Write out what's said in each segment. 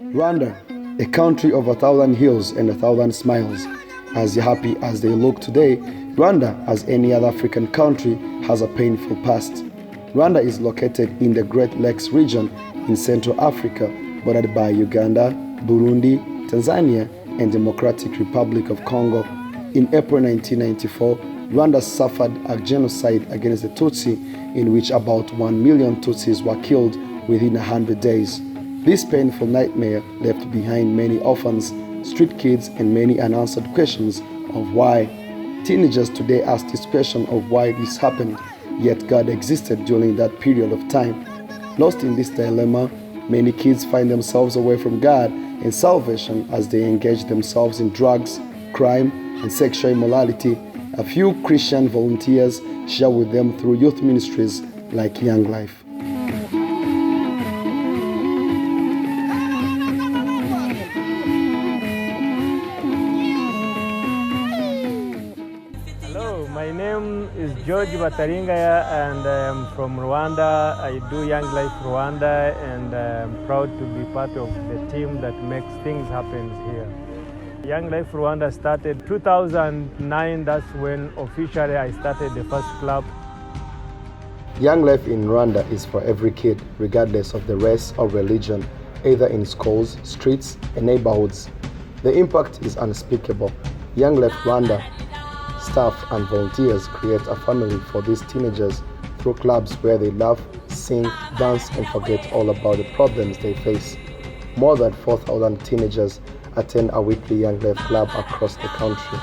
Rwanda, a country of 1,000 hills and 1,000 smiles. As happy as they look today, Rwanda, as any other African country, has a painful past. Rwanda is located in the Great Lakes region in Central Africa, bordered by Uganda, Burundi, Tanzania, and Democratic Republic of Congo. In April 1994, Rwanda suffered a genocide against the Tutsi, in which about 1 million Tutsis were killed within 100 days. This painful nightmare left behind many orphans, street kids, and many unanswered questions of why. Teenagers today ask this question of why this happened, yet God existed during that period of time. Lost in this dilemma, many kids find themselves away from God and salvation as they engage themselves in drugs, crime, and sexual immorality. A few Christian volunteers share with them through youth ministries like Young Life. Hello, my name is George Bataringaya and I am from Rwanda. I do Young Life Rwanda and I am proud to be part of the team that makes things happen here. Young Life Rwanda started 2009, that's when officially I started the first club. Young Life in Rwanda is for every kid, regardless of the race or religion, either in schools, streets, and neighborhoods. The impact is unspeakable. Young Life Rwanda staff and volunteers create a family for these teenagers through clubs where they laugh, sing, dance, and forget all about the problems they face. More than 4,000 teenagers attend a weekly Young Life club across the country.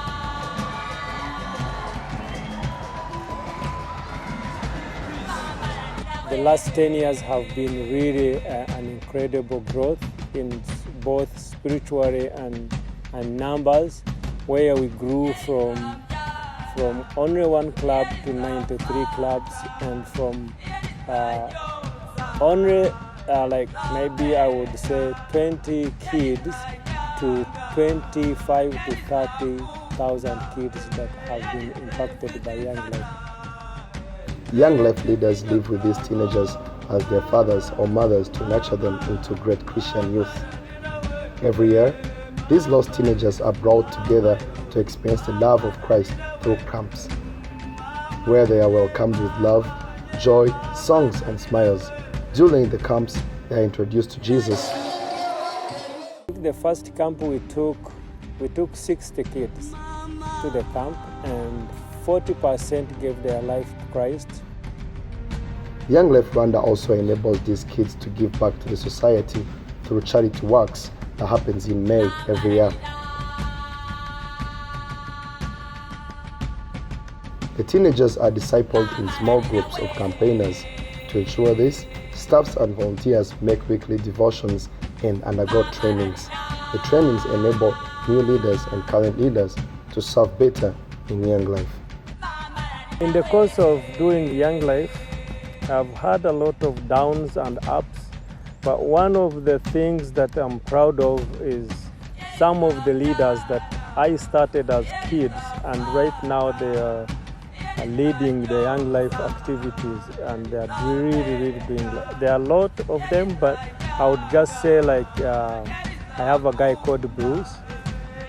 The last 10 years have been really an incredible growth in both spiritually and numbers, where we grew from only one club to 93 clubs, and from only like maybe I would say 20 kids to 25 to 30,000 kids that have been impacted by Young Life. Young Life leaders live with these teenagers as their fathers or mothers to nurture them into great Christian youth. Every year, these lost teenagers are brought together to experience the love of Christ through camps, where they are welcomed with love, joy, songs, and smiles. During the camps, they are introduced to Jesus. The first camp we took 60 kids to the camp, and 40% gave their life to Christ. Young Life Rwanda also enables these kids to give back to the society through charity works that happens in May every year. The teenagers are discipled in small groups of campaigners. To ensure this, staffs and volunteers make weekly devotions and undergo trainings. The trainings enable new leaders and current leaders to serve better in Young Life. In the course of doing Young Life, I've had a lot of downs and ups, but one of the things that I'm proud of is some of the leaders that I started as kids, and right now they are leading the Young Life activities, and they are really doing. There are a lot of them, but I would just say I have a guy called Bruce.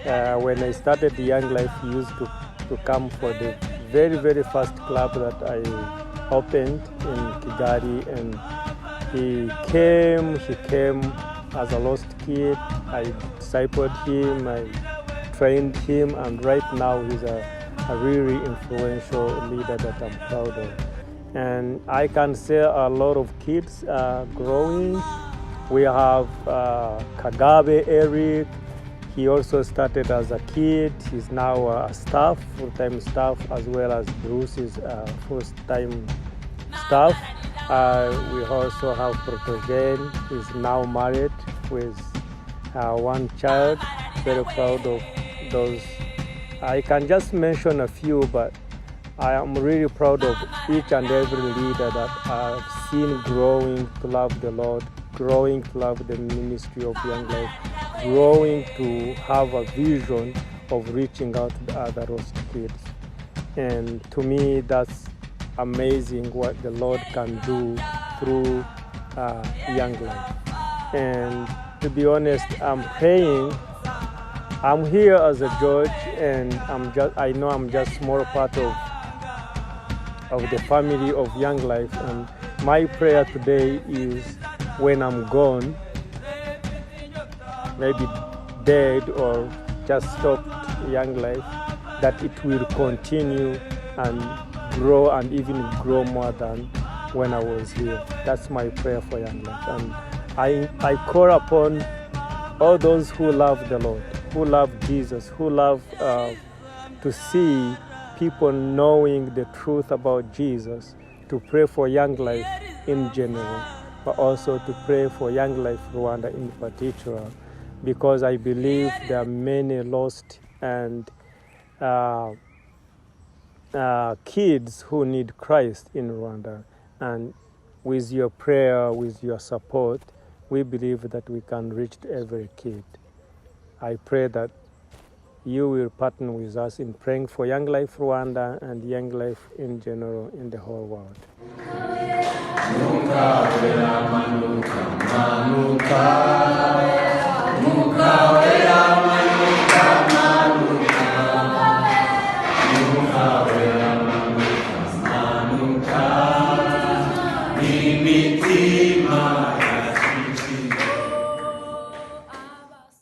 When I started the Young Life, he used to come for the very first club that I opened in Kigali, and he came as a lost kid. I discipled him, I trained him, and right now he's a really influential leader that I'm proud of. And I can say a lot of kids are growing. We have Kagabe Eric. He also started as a kid. He's now a staff, full-time staff, as well as Bruce's first-time staff. We also have Protogene. He's now married with one child. Very proud of those. I can just mention a few, but I am really proud of each and every leader that I've seen growing to love the Lord, growing to love the ministry of Young Life, growing to have a vision of reaching out to the other lost kids. And to me, that's amazing what the Lord can do through Young Life. And to be honest, I'm praying. I'm here as a judge, and I know I'm just small part of the family of Young Life. And my prayer today is when I'm gone, maybe dead or just stopped Young Life, that it will continue and grow and even grow more than when I was here. That's my prayer for Young Life. And I call upon all those who love the Lord, who love Jesus, who love to see people knowing the truth about Jesus, to pray for Young Life in general, but also to pray for Young Life Rwanda in particular, because I believe there are many lost and kids who need Christ in Rwanda. And with your prayer, with your support, we believe that we can reach every kid. I pray that you will partner with us in praying for Young Life Rwanda and Young Life in general in the whole world. Manuka,